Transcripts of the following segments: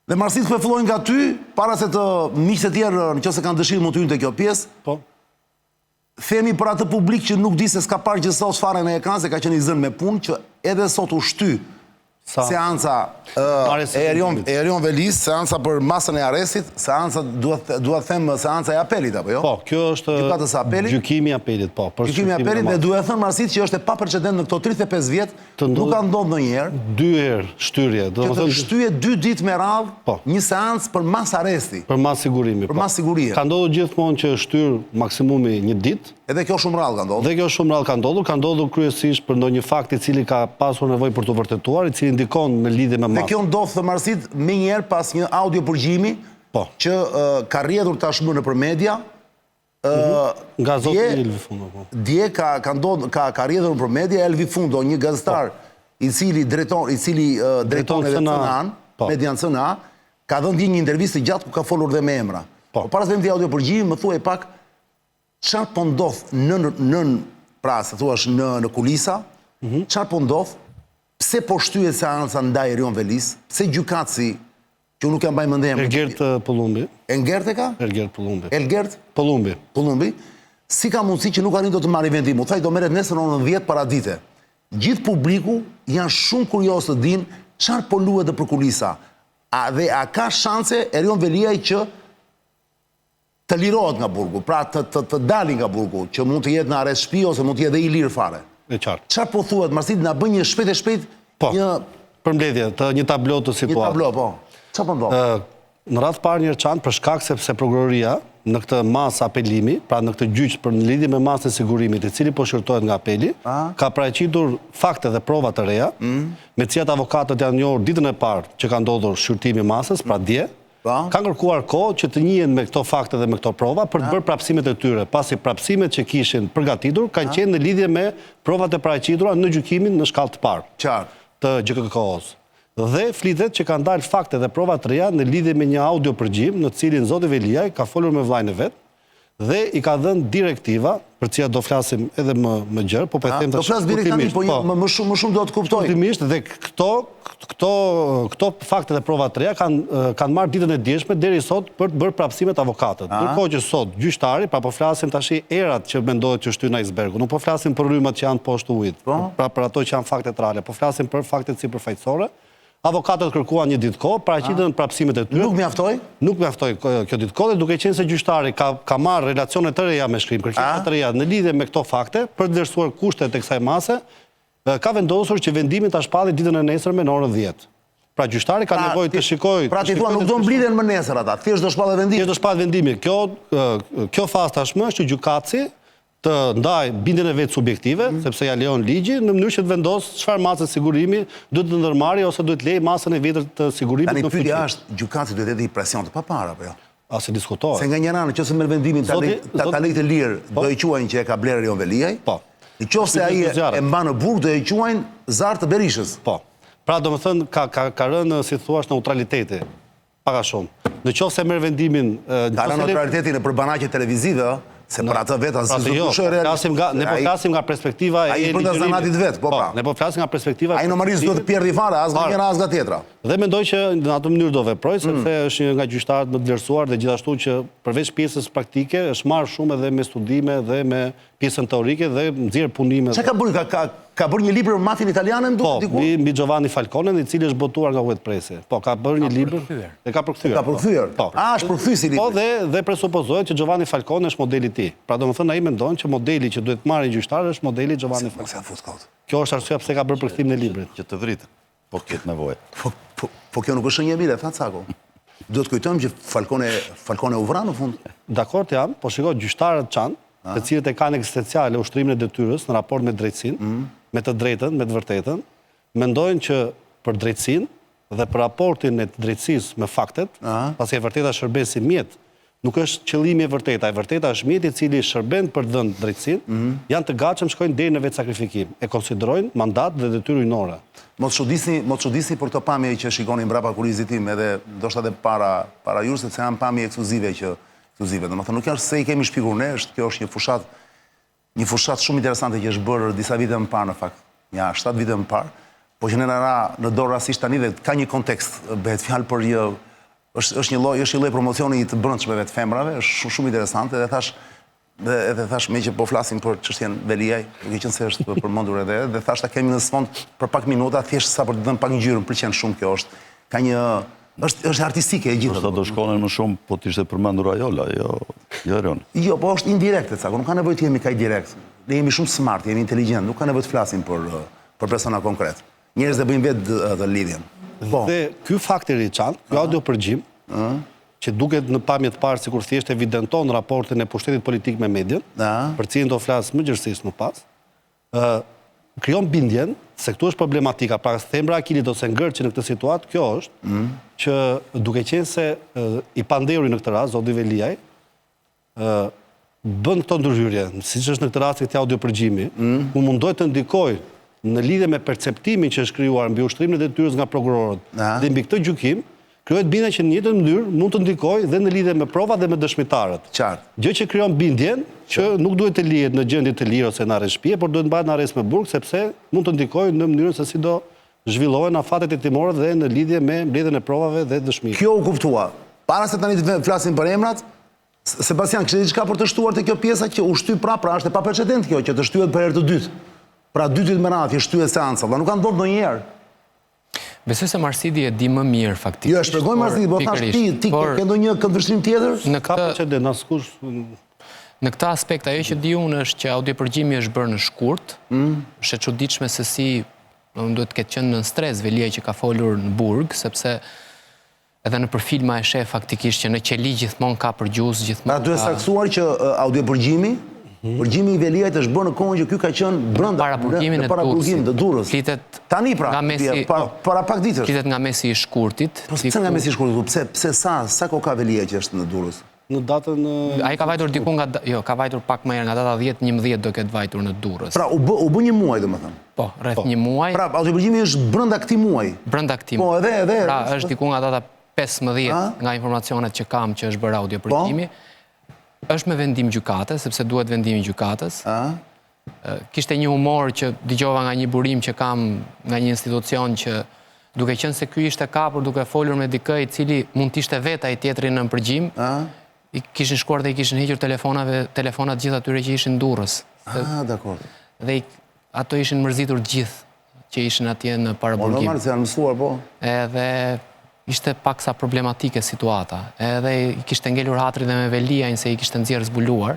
Dhe marrësit fillojnë nga ty, para se të miqtë e tjerë, nëse kanë dëshirë mund të hyjnë te kjo pjesë. Po. Themi për atë publik që nuk di se s'ka parë gjë sot fare në ekran, se ka qenë i zënë me punë, që edhe sot u shty seanca Erion Velis, seanca për masën e arrestit, seanca duhet them seanca e apelit apo jo? Po, kjo është gjykimi i apelit, po. Gjykimi i apelit dhe duhet thënë marrësit që është e paprecedent në këto 35 vjet, nuk ka ndodhur ndonjëherë. 2 herë shtyrie, do të thënë shtyje 2 ditë me radhë, një seancë për mas arresti. Për mas sigurimi. Për mas sigurie. Ka ndodhur gjithmonë që shtyr maksimumi 1 ditë. Edhe kjo shumë rrallë ka ndodhur. Dhe kjo shumë rrallë ka ndodhur kryesisht për ndonjë fakt i cili ka pasur nevojë për të vërtetuar, i cili ndikon me lidhje me masën. Dhe kjo ndodh marrësit më njëherë pas një audio përgjimi që ka rrjedhur tashmë nëpër media. Nga zoti Elvi Fundo. Dje ka rrjedhur nëpër media Elvi Fundo, një gazetar i cili drejton edhe CNA, Median CNA, ka dhënë një intervistë gjatë ku ka folur dhe me emra. Po para se të audio përgjimi, më thuaj pak çfarë po ndodh pra se thuash në kulisa, çfarë po ndodh, pse po shtyhet seanca ndaj Erion Velis, pse gjykatësi, që nuk jam mbaj mendem. Ergert Pullumbi. Ergert e ka? Ergert Pullumbi. Ergert Pullumbi. Si ka mundësi që nuk arrin do të marrë vendim? U thaj do merret nesër në 10 paradite. Gjithë publiku janë shumë kurioz të dinë çfarë po luhet për kulisa. A ka shanse Erion Veliaj që të lirohet nga burgu, pra të dali nga burgu, që mund të jetë në arrest shtëpi ose mund të jetë dhe i lirë fare. E qartë. Çfarë po thuhet, marrësit na bën një shpejt një përmbledhje të një tablo të situatës. Një tablo, po. Çfarë po ndodh? Në radhë parë një çan për shkak sepse prokuroria në këtë mas apelimi, pra në këtë gjyq për në lidhje me masën e sigurimit, i cili po shërtohet nga apeli, ka paraqitur fakte dhe prova të reja, me cilat avokatët janë njohur ditën e parë që ka ndodhur shqyrtimi i masës, pra dje. Ka kërkuar kohë që të njihen me këto fakte dhe me këto prova për të bërë prapësimet e tyre, pasi prapësimet që kishin përgatitur kanë qenë në lidhje me provat e paraqitura në gjykimin në shkallë të parë të GKK-s. Dhe flitet që kanë dalë fakte dhe prova të reja në lidhje me një audio përgjim në cilin zoti Veliaj ka folur me vllajën e vet dhe i ka dhënë direktiva, për cilat do flasim edhe më gjërë, po them do flas direktivisht, po më shumë do të kuptoj. Kuptimisht dhe këto fakte dhe prova të reja kanë marrë ditën e djeshme deri sot për të bërë prapësimet avokatët. Ndërkohë që sot gjyqtari, pra po flasim tash erat që mendohet që shtyn icebergu, nuk po flasim për rrymat që janë poshtë ujit, pra për ato që janë fakte reale, po flasim për faktet sipërfaqësore. Avokatët kërkuan një ditë kohë, paraqitën prapësimet e tyre. Nuk mjaftoi? Nuk mjaftoi kjo ditë kohë, duke qenë se gjyqtari ka marrë relacione të reja me shkrim, kërkesa të reja në lidhje me këto fakte për të vlerësuar kushtet e kësaj mase, ka vendosur që vendimin ta shpallë ditën e nesërme në orën 10. Pra gjyqtari ka nevojë të shikojë. Pra ti thua nuk do mblidhen më nesër ata, thjesht do shpallë vendimi. Thjesht do shpallë vendimi. Kjo fazë tashmë është që gjykatësi të ndaj bindjen e vetë subjektive, sepse ja lejon ligji, në mënyrë që të vendosë çfarë masë sigurimi duhet të ndërmarrë ose duhet lejë masën e vjetër të sigurimit në fuqi. Tani pyetja është, gjykatësi duhet të ketë presion të paparë apo jo? As e diskutohet. Se nga një anë, nëse merr vendimin ta lejë të lirë, do i quajnë që e ka blerë Erion Veliaj. Po. Nëse ai e mban në burg, do i quajnë zar të Berishës. Po. Pra domethënë ka rënë, si thua, neutraliteti. Pak a shumë. Nëse merr vendimin, ka rënë neutraliteti në banaqe televizive, se për atë vetë asnjë nuk është realisht. Ne po flasim nga perspektiva e ligjërimit. Ne po flasim nga perspektiva. Ai normalisht duhet të pjerdi fare, as nga njëra as nga tjetra. Dhe mendoj që në atë mënyrë do veproj, sepse është një nga gjyqtarët më të vlerësuar dhe gjithashtu që përveç pjesës praktike është marrë shumë edhe me studime dhe me pjesën teorike dhe nxjerr punime. Çka ka bërë? Ka bërë një libër mafin italiane më duket diku? Po, mbi Giovanni Falcone, i cili është botuar nga Wet Pressi. Po, ka bërë një libër dhe ka përkthyer. Ka përkthyer. Është përkthyer si libër. Po, dhe presupozohet që Giovanni Falcone është modeli i tij. Pra domethënë ai mendon që modeli që duhet marrë gjyqtarë është modeli Giovanni Falcone. Kjo është arsyeja pse ka bërë përkthimin e librit. Që të vritë, po ketë nevojë. Po kjo nuk është një mirë, tha Cako. Duhet kujtojmë që Falcone u vra në fund. Dakord jam, po shikoj gjyqtarët çan, të cilët e kanë ekzistenciale ushtrimin e detyrës në raport me drejtësinë, me të drejtën, me të vërtetën, mendojnë që për drejtësinë dhe për raportin e drejtësisë me faktet, pasi e vërteta shërben si mjet, nuk është qëllimi e vërteta është mjeti i cili shërben për të dhënë drejtësinë, janë të gatshëm shkojnë deri në vetë sakrifikim, e konsiderojnë mandat dhe detyrë hyjnore. Mos çudisni për këto pamje që shikonin mbrapa kurrizit tim, edhe ndoshta edhe para ju, sepse janë pamje ekskluzive domethënë nuk është se i kemi shpikur ne, kjo është një fushat shumë interesante që është bërë disa vite më parë në fakt, ja 7 vite më parë, po që ne na ra në dorë rastisht tani dhe ka një kontekst, bëhet fjalë për është një lloj promocioni i të brendshmeve të femrave, është shumë interesante dhe thash me që po flasim për çështjen Veliaj, duke qenë se është përmendur edhe dhe thash ta kemi në sfond për pak minuta thjesht sa për të dhënë pak ngjyrën, pëlqen shumë kjo është. Ka një është artistike e gjithë. Sa do shkonin më shumë po të ishte përmendur Ajola, jo Erion. Jo, po është indirekte ca, nuk ka nevojë të jemi kaq direkt. Ne jemi shumë smart, jemi inteligjent, nuk ka nevojë të flasim për persona konkret. Njerëzit e bëjnë vetë atë lidhjen. Dhe ky fakti Riçan, ky audio përgjim, që duket në pamje të parë sikur thjesht evidenton raportin e pushtetit politik me median, për cilin do flas më gjithësisht më pas, krijon bindjen se këtu është problematika, pra thembra Akilit ose ngërçi në këtë situatë, kjo është që duke qenë se i pandehuri në këtë rast zoti Veliaj bën këto ndërhyrje, siç është në këtë rast këtë audio përgjimi, u mundoi të ndikoj në lidhje me perceptimin që është krijuar mbi ushtrimin e detyrës nga prokurorët dhe mbi këtë gjykim, krijohet bindja që në njëjtën mënyrë mund të ndikojë dhe në lidhje me provat dhe me dëshmitarët. Qartë. Gjë që krijon bindjen që nuk duhet të lihet në gjendje të lirë ose në arrest shtëpie, por duhet mbahet në arrest me burg sepse mund të ndikojë në mënyrën se si do zhvillohen afatet hetimore dhe në lidhje me mbledhjen e provave dhe dëshmive. Kjo u kuptua. Para se tani të flasim për emrat, Sebastian, kishte diçka për të shtuar te kjo pjesa që u shty pra është e paprecedent kjo që të shtyhet për herë të dytë. Pra 2 ditë me radhë shtyhet seanca, dhe nuk ka ndodhur ndonjëherë. Besoj se Marsidi e di më mirë faktikisht. Jo, shpjegoj Marsidi, po thash ti ke ndonjë këndvështrim tjetër? Në këtë aspekt ajo që di unë është që audiopërgjimi është bërë në shkurt, është e çuditshme se si duhet të ketë qenë në stres Veliaj që ka folur në burg, sepse edhe në për filma e sheh faktikisht që në qeli gjithmonë ka përgjus, gjithmonë. Pra duhet saktuar që audiopërgjimi Përgjimi i Veliajt është bërë në kohën që ky ka qenë brenda para burgimit të Durrës. Tani pra, para pak ditësh. Flitet nga mesi i shkurtit. Po pse nga mesi i shkurtit? Pse sa kohë ka Veliaj që është në Durrës? Në datën ai ka vajtur diku nga ka vajtur pak më herë nga data 10-11 do ketë vajtur në Durrës. Pra u bë një muaj domethënë. Po, rreth një muaj. Pra audiopërgjimi është brenda këtij muaji. Brenda këtij. Po, edhe. Pra është diku nga data 15 nga informacionet që kam që është bërë audiopërgjimi. Është me vendim gjykatës, sepse duhet vendimi gjykatës. Kishte një humor që dëgjova nga një burim që kam nga një institucion që duke qenë se ky ishte kapur duke folur me dikë i cili mund të ishte vetë ai tjetri në përgjim, i kishin shkuar dhe i kishin hequr telefonat gjithë atyre që ishin Durrës. Dakor. Dhe ato ishin mërzitur gjithë që ishin atje në paraburgim. Normal se janë mësuar, po. Edhe ishte paksa problematike situata. Edhe i kishte ngelur hatri dhe me Veliajn se i kishte nxjerrë zbuluar.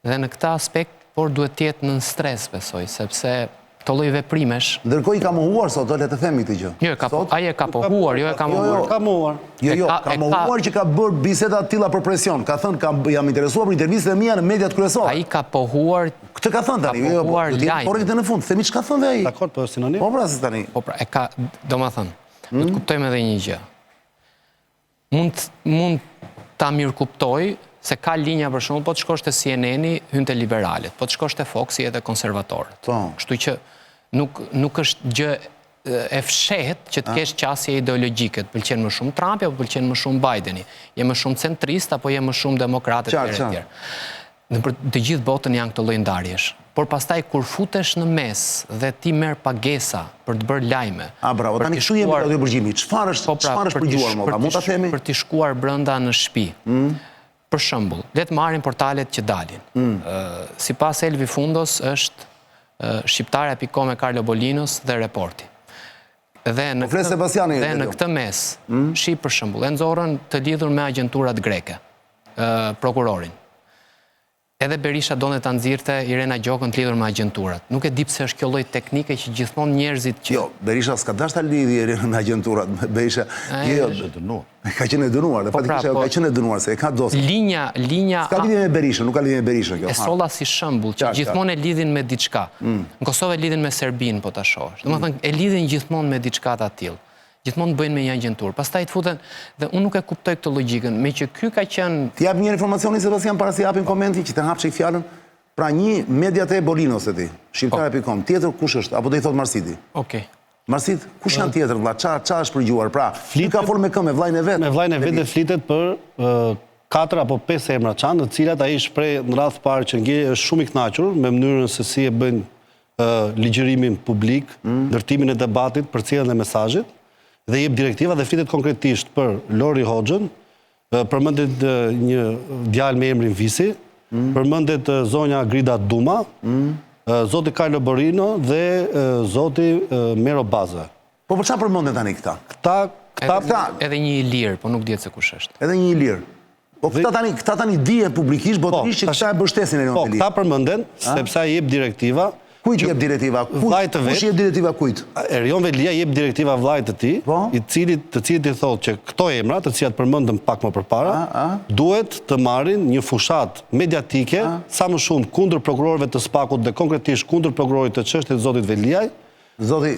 Dhe në këtë aspekt, por duhet të jetë në stres, besoj, sepse këto lloj veprimesh. Ndërkohë i ka mohuar sot, le të themi këtë gjë. Jo, ai e ka pohuar, jo e ka mohuar. Ka mohuar. Jo, ka mohuar që ka bërë biseda të tilla për presion. Ka thënë jam interesuar për intervistat e mia në mediat kryesore. Ai ka pohuar. Këtë ka thënë tani, jo, por këtë në fund, themi çka thënë ai. Dakor, po sinonim. Po pra se tani. Po pra, e ka, domethënë, do të kuptojmë edhe një gjë. Mund ta mirë kuptoj se ka linja për shembull, po të shkosh te CNN-i, hyn te liberalet, po të shkosh te Foxi edhe konservatorët. Kështu që nuk është gjë e fshehtë që të kesh qasje ideologjike, të pëlqen më shumë Trumpi apo pëlqen më shumë Bideni, je më shumë centrist apo je më shumë demokrat e tjerë. Në të gjithë botën janë këto lloj ndarjesh. Por pastaj kur futesh në mes dhe ti merr pagesa për të bërë lajme. Bravo, tani kështu jemi me audiopërgjimin. Çfarë është përgjuar më? Mund ta themi? Për të shkuar brenda në shtëpi. Për shembull, le të marrim portalet që dalin. Sipas Elvi Fundos është shqiptare.com e Carlo Bolinos dhe Reporti. Dhe në këtë mes, shih për shembull, e nxorrën të lidhur me agjenturat greke, prokurorin. Edhe Berisha donte ta nxirrte Irena Gjokën të lidhur me agjenturat. Nuk e di pse është kjo lloj teknike që gjithmonë njerëzit që... Jo, Berisha s'ka dashur ta lidhë Irena me agjenturat. Berisha është dënuar. Ka qenë dënuar, dhe fatikisht ka qenë dënuar se e ka dosë. Linja s'ka lidhje me Berishën, nuk ka lidhje me Berishën kjo. E solla si shembull që gjithmonë e lidhin me diçka. Në Kosovë e lidhin me Serbinë, po ta shohësh. Domethënë e lidhin gjithmonë me diçka të tillë. Gjithmonë bëjnë me një agjentur. Pastaj të futen dhe unë nuk e kuptoj këtë logjikën, me që ky ka qenë... Ti jap një informacioni Sebastian para se japim komenti që të hapshej fjalën. Pra një mediate e Bolinos e ti, shqiptare.com, tjetër kush është? Apo do i thot Marsidi? Okej. Marsit, kush janë tjetër, vlla? Qa është përgjuar? Pra, ka folur me kë, me vllajën e vet? Me vllajën e vet dhe flitet për 4 apo 5 emra çan, të cilat ai shpreh në radh parë që është shumë i kënaqur me mënyrën se si e bëjnë ligjërimin publik, ndërtimin e debatit, përcjelljen e mesazhit. dhe jep direktiva dhe flitet konkretisht për Lori Hoxhën, përmendet një djalë me emrin Visi, përmendet zonja Grida Duma, zoti Carlo Borino dhe zoti Mero Baza. Po për çfarë përmendet tani këta? Edhe një i lirë, po nuk dihet se kush është. Edhe një i lirë. Po këta tani dihen publikisht, botërisht që këta e mbështesin Erion Po, Veli. këta përmenden, sepse ai jep direktiva. Kujt jep direktiva? Kush jep direktiva kujt? Erion Velia jep direktiva vllajt të tij, të cilit i thotë që këto emra, të cilat përmendëm pak më përpara, duhet të marrin një fushat mediatike sa më shumë kundër prokurorëve të SPAK-ut dhe konkretisht kundër prokurorit të çështjes të zotit Veliaj. Kundër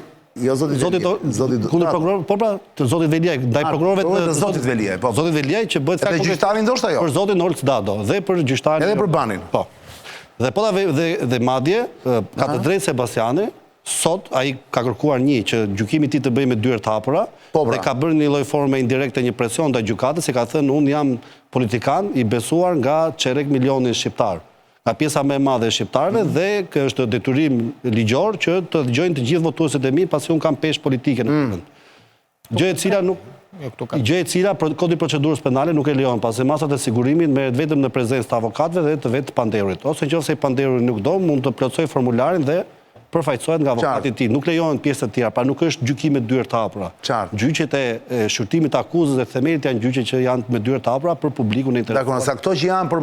prokurorëve, po pra, të zotit Veliaj, ndaj prokurorëve të zotit Veliaj, po. Zotit Veliaj që bëhet edhe gjyqtarin ndoshta jo. Për zotin Olc Dado dhe për gjyqtarin. Edhe për Banin. Po. Dhe madje, ka të drejtë Sebastiani, sot ai ka kërkuar një që gjykimi i tij të bëjë me dyert hapura dhe ka bërë një lloj forme indirekte një presion ndaj gjykatës, se ka thënë unë jam politikan i besuar nga çerek milioni shqiptar, nga pjesa më e madhe e shqiptarëve dhe është detyrim ligjor që të dëgjojnë të gjithë votuesit e mi pasi unë kam peshë politike në vend. Gjë e cila kodi i procedurës penale nuk e lejon, pasi masat e sigurimit merret vetëm në prezencë të avokatëve dhe të vetë pandeurit. Ose nëse i pandeuri nuk do, mund të plotësoj formularin dhe përfaqësohet nga avokati i tij. Nuk lejohen pjesë të tjera, pra nuk është gjykim me dyert të hapura. Gjyqet e shqyrtimit të akuzës dhe themelit janë gjyqe që janë me dyert të hapura për publikun e interesuar. Dakor, sa këto që janë për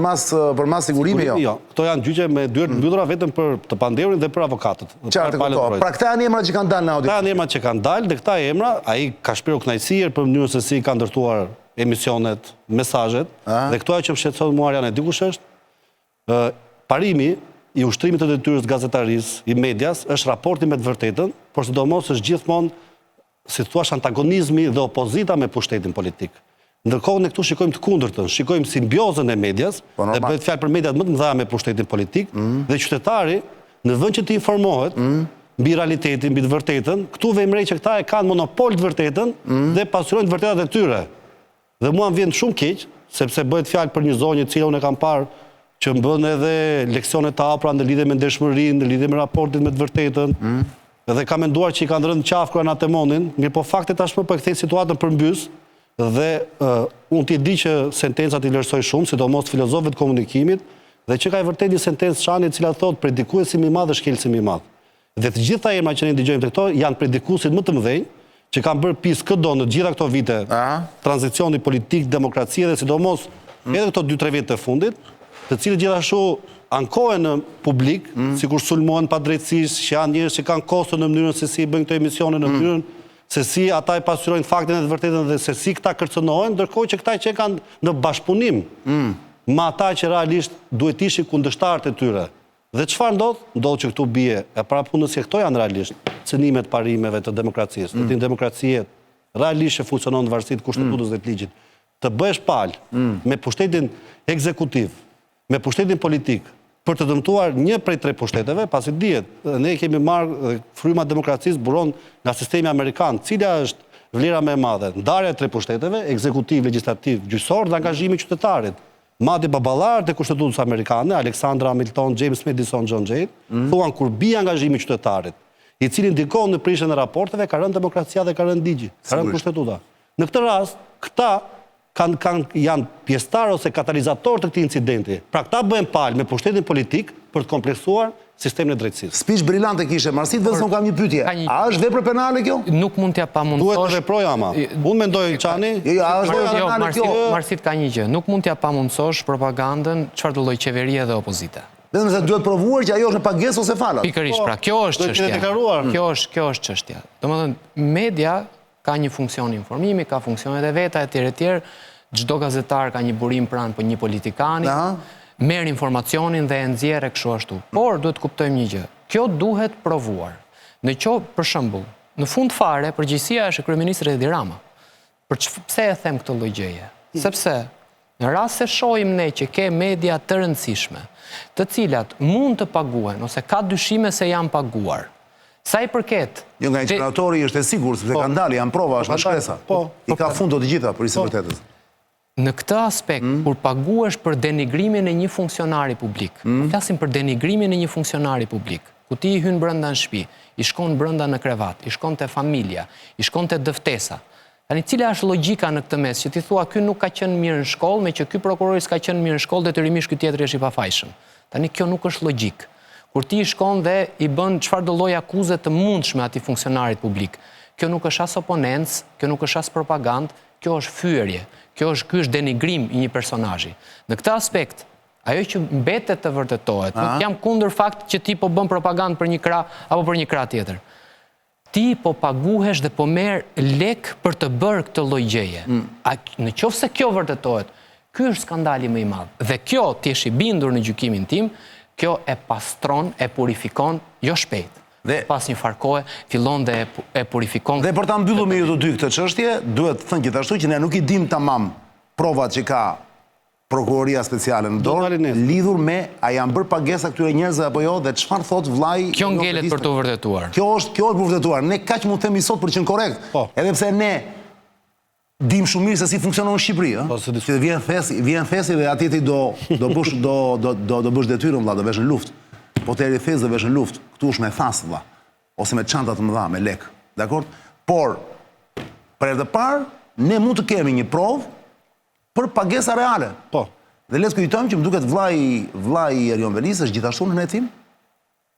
mas sigurimi jo. Jo, këto janë gjyqe me dyert mbyllura vetëm për të pandeurin dhe për avokatët. Pra këta janë emra që kanë dalë në auditë. Këta janë emra që kanë dalë dhe këta emra, ai ka shprehur kënaqësi për mënyrën se si ka ndërtuar emisionet, mesazhet, dhe këto ajo që më shqetëson mua janë dikush është parimi i ushtrimit të detyrës gazetarisë, i medias, është raporti me të vërtetën, por sidomos është gjithmonë, si thua, antagonizmi dhe opozita me pushtetin politik. Ndërkohë ne këtu shikojmë të kundërtën, shikojmë simbiozën e medias, dhe bëhet fjalë për mediat më të mëdha me pushtetin politik, dhe qytetari, në vend që të informohet mbi realitetin, mbi të vërtetën, këtu vëmrej që këta e kanë monopol të vërtetën dhe pasurojnë të vërtetat e tyre. Dhe mua më vjen shumë keq, sepse bëhet fjalë për një zonjë e cila unë e kam parë që më bën edhe leksione të hapura në lidhje me ndershmërinë, në lidhje me raportin me të vërtetën, dhe ka menduar që i kanë rënë qafë kur anatemonin, mirë po fakti tashmë po e kthej situatën përmbys, dhe unë t'i di që sentencat i vlerësoj shumë, sidomos filozofët e komunikimit, dhe që ka e vërtet një sentencë Çani e cila thotë predikuesi më i madh dhe shkelësi më i madh. Dhe të gjitha emrat që ne dëgjojmë te këto janë predikuesit më të mëdhenj, që kanë bërë pis këdo në gjitha këto vite tranzicioni politik, demokracie dhe sidomos edhe këto 2-3 vjet të fundit, të cilët gjithashtu ankohen në publik, sikur sulmohen padrejtësisht, që janë njerëz që kanë kosto në mënyrën se si bëjnë këto emisione, në mënyrën se si ata e pasurojnë faktin e të vërtetën dhe se si këta kërcënohen, ndërkohë që këta që kanë në bashkëpunim me ata që realisht duhet ishin kundërshtarët e tyre. Dhe çfarë ndodh? Ndodh që këtu bie e parapunës që këto janë realisht cënimet parimeve të demokracisë. Në demokracie realisht që funksionon në varësi të kushtetutës dhe të ligjit. Të bëhesh palë me pushtetin ekzekutiv, me pushtetin politik, për të dëmtuar një prej 3 pushteteve, pasi dihet, ne kemi marrë fryma demokracisë buron nga sistemi amerikan, cila është vlera më e madhe, ndarja e 3 pushteteve, ekzekutiv, legjislativ, gjyqësor dhe angazhimi i qytetarit. Madje baballarët e kushtetutës amerikane, Alexander Hamilton, James Madison, John Jay, thuan kur bie angazhimi i qytetarit, i cili ndikon në prishjen e raporteve, ka rënë demokracia dhe ka rënë ligji, ka rënë kushtetuta. Në këtë rast, këta janë pjesëtar ose katalizator të këtij incidenti. Pra këta bëhen palë me pushtetin politik për të kompleksuar sistemin e drejtësisë. Spiç brillante kishe, Marsit, vetëm unë kam një pyetje. A është vepër penale kjo? Nuk mund t'ja pamundsosh. Duhet të veproj ama. Unë mendoj Çani. Marsit ka një gjë. Nuk mund t'ja pamundsosh propagandën çfarë do lloj qeverie dhe opozite. Vetëm se duhet provuar që ajo është në pagesë ose falas. Pikërisht, pra kjo është çështja. Kjo është çështja. Domethënë media ka një funksion informimi, ka funksionet e veta etj. Çdo gazetar ka një burim pranë për një politikani, merr informacionin dhe e nxjerrë kështu ashtu. Por duhet kuptojmë një gjë. Kjo duhet provuar. Për shembull, në fund fare përgjegjësia është e kryeministrit Edi Rama. Pse e them këtë lloj gjëje? Sepse në rast se shohim ne që ke media të rëndësishme, të cilat mund të paguhen ose ka dyshime se janë paguar. Sa i përket... Jo nga inspiratori është e sigurt, sepse kanë dalë, janë prova, është në shkresa. I ka fund të gjitha për i vërtetës. Në këtë aspekt, kur paguesh për denigrimin e një funksionari publik, flasim për denigrimin e një funksionari publik, ku ti i hyn brenda në shtëpi, i shkon brenda në krevat, i shkon te familja, i shkon te dëftesa. Tani cila është logjika në këtë mes që ti thua ky nuk ka qenë mirë në shkollë, me që ky prokurori s'ka qenë mirë në shkollë, detyrimisht ky tjetri është i pafajshëm. Tani kjo nuk është logjik. Kur ti i shkon dhe i bën çfarëdo lloj akuze të mundshme atij funksionarit publik, kjo nuk është as oponencë, kjo nuk është as propagandë, kjo është fyerje. Ky është denigrim i një personazhi. Në këtë aspekt, ajo që mbetet të vërtetohet, nuk jam kundër fakt që ti po bën propagandë për një krah apo për një krah tjetër. Ti po paguhesh dhe po merr lek për të bërë këtë lloj gjëje. Në qoftë se kjo vërtetohet, ky është skandali më i madh. Dhe kjo ti je i bindur në gjykimin tim, kjo e pastron, e purifikon jo shpejt. Dhe pas një farkohe fillon dhe e purifikon. Dhe për ta mbyllur me ju të dy këtë çështje, duhet të thënë gjithashtu që ne nuk i dim tamam provat që ka prokuroria speciale në dorë lidhur me a janë bërë pagesa këtyre njerëzve apo jo dhe çfarë thot vllai. Kjo ngelet për të vërtetuar. Kjo është për vërtetuar. Ne kaq mund të themi sot për të qenë korrekt. Edhe pse ne dim shumë mirë se si funksionon në Shqipëri, ëh. Që vjen thesi dhe atje ti do bësh detyrën vëlla, do vesh në luftë. Poteri thes do vesh në luftë. Ktu është me thas vëlla, ose me çanta të mëdha me lek. Dakor? Por për herë të parë ne mund të kemi një provë për pagesa reale. Po. Dhe le të kujtojmë që më duket vllai i Erion Velis është gjithashtu në hetim?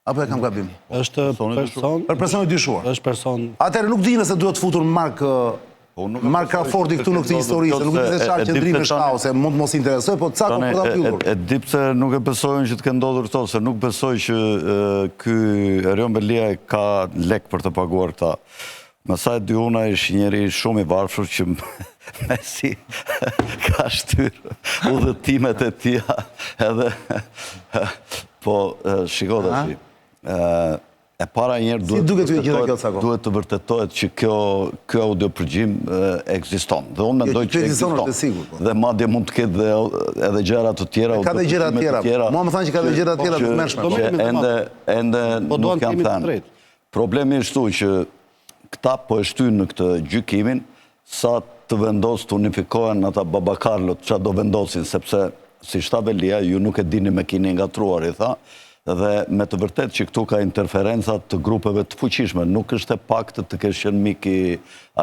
Apo e kam gabim? Është person. Për person i dyshuar. Është person. Atëherë nuk di nëse duhet futur Mark Crawfordi këtu në këtë histori, se nuk di se çfarë qëndrimi është ka ose mund mos interesoj, po ca kohë për ta mbyllur. E di pse nuk e besojnë që të kenë ndodhur këto, se nuk besoj që ky Erion Velia ka lek për të paguar këta. Mësaj Dyuna ishë njeri shumë i varfër që me si ka shtyrë udhëtimet e tia edhe po shiko dhe shi. E para njerë duhet të vërtetohet që kjo audiopërgjim ekziston. Dhe unë mendoj që ekziston. Dhe madje mund të ketë edhe gjëra të tjera. Ka dhe gjëra të tjera. Mua më thanë që ka dhe gjëra të tjera të mërshme. Ende nuk jam thënë. Problemi është tu që këta po e shtynë në këtë gjykimin sa të vendosë të unifikohen ata babakarlot që do vendosin, sepse si shta Velia, ju nuk e dini me kini nga truar, i tha, dhe me të vërtet që këtu ka interferencat të grupeve të fuqishme. Nuk është e pak të kesh qenë miki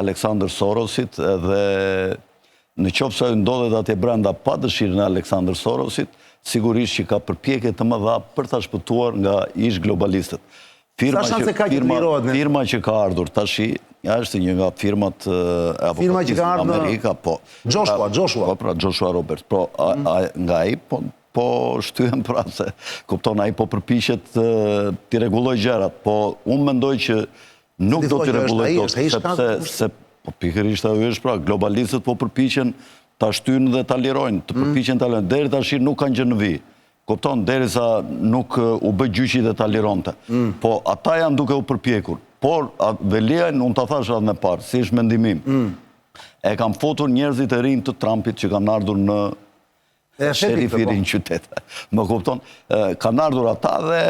Aleksandr Sorosit, dhe në qoftë se ndodhet atje brenda pa dëshirën e Aleksandr Sorosit, sigurisht që ka përpjekje të mëdha për ta shpëtuar nga ish globalistët. Firma që ka ardhur tashi, është një nga firmat avokatisë në Amerika, po. Joshua. Po, pra, Joshua Roberts. Po, nga ai, po shtyhen pra se, kupton, ai po përpishet t'i rregulloj gjërat, po unë mendoj që nuk do t'i rregulloj dot, sepse, po pikërisht ajo është pra, globalistët po përpiqen ta shtyjnë dhe ta lirojnë, të përpiqen ta lirojnë, deri tash nuk kanë gjë në vijë. Kupton, derisa nuk u bë gjyqi dhe ta lironte. Po, ata janë duke u përpjekur. Por, Velia, unë ta thash edhe me parë, si është mendimim. E kam fotur njerëzit e rinj të Trumpit që kanë ardhur në sherifirin qytet. Më kupton, kanë ardhur ata dhe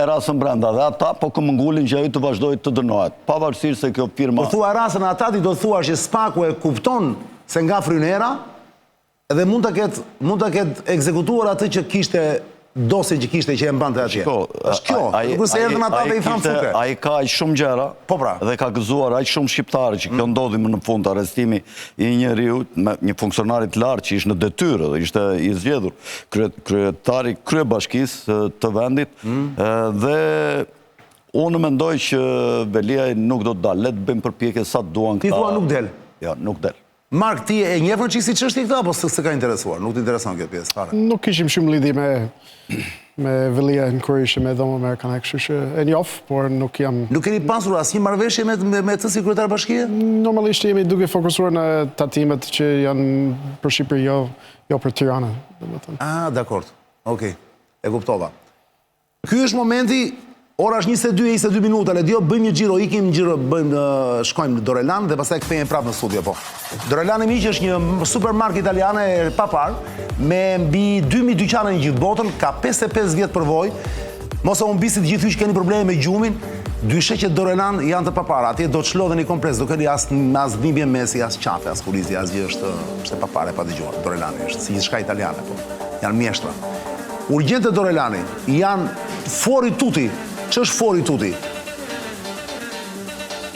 erasën brenda. Dhe ata po këmëngullin që ajo të vazhdoj të dënohet. Pavarësisht se kjo firma... Po thua erasën ata ti do të thua që Spaku e kupton se nga frynera edhe mund të ketë ekzekutuar atë që kishte dosin që kishte që e mbante atje. Është kjo, nuk se erdhën ata dhe i thanë fuke. Ai ka aq shumë gjëra dhe ka gëzuar aq shumë shqiptarë që kjo ndodhi më në fund arrestimi i njeriu, një funksionarit të lartë që ishte në detyrë dhe ishte i zgjedhur, kryetari kryebashkisë të vendit, dhe unë mendoj që Velia nuk do të dalë, le të bëjmë përpjekje sa të duan këta. Ti thua nuk del? Ja, nuk del. Mark, ti e njefën që si çështje këta, apo se ka interesuar? Nuk të intereson kjo pjesë, fare? Nuk kishim shumë lidhje me Velia në kur ishim me Dhomë Amerikane, kështu që e njoh, por nuk jam... Nuk keni pasur asnjë marrëveshje me të si kryetar bashkie? Normalisht jemi duke fokusuar në tatimet që janë për Shqipëri, jo për Tiranë. Dakord. Okej. E kuptova. Ky është momenti. Ora është 22 minuta, le dio bëjmë një xhiro, ikim xhiro, shkojmë në Dorelan dhe pastaj kthehemi prapë në studio, po. Dorelan e miq është një supermarket italiane e papar me mbi 2000 dyqane në gjithë botën, ka 55 vjet përvojë. Mos u humbisi të gjithë që keni probleme me gjumin, dyshe që Dorelan janë të papara, atje do të çlodheni komplet, do keni as dhimbje mesi, as qafe, as kurizi, as gjë, është e papare pa dëgjuar. Dorelani është si diçka italiane, po. Janë mjeshtra. Urgjente Dorelani janë fori tuti ç'është fori tuti?